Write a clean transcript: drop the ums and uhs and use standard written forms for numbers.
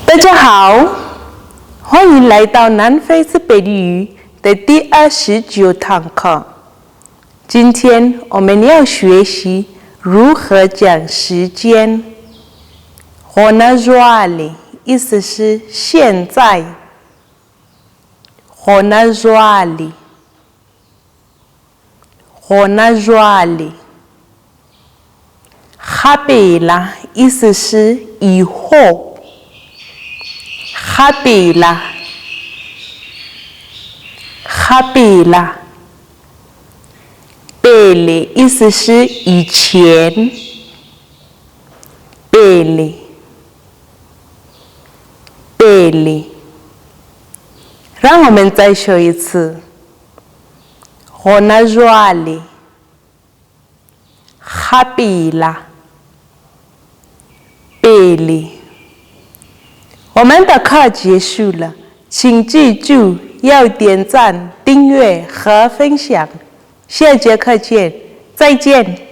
大家好，欢迎来到南非斯北语的第29堂课。今天我们要学习如何讲时间。Hona jwale 意思是现在。Hona jwale， Hona jwale。Gapela 意思是以后。Gapela， Gapela。Pele 意思是以前。Pele， Pele。让我们再说一次。Hona jwale， Gapela， Pele。我们的课结束了，请记住要点赞、订阅和分享。下节课见，再见。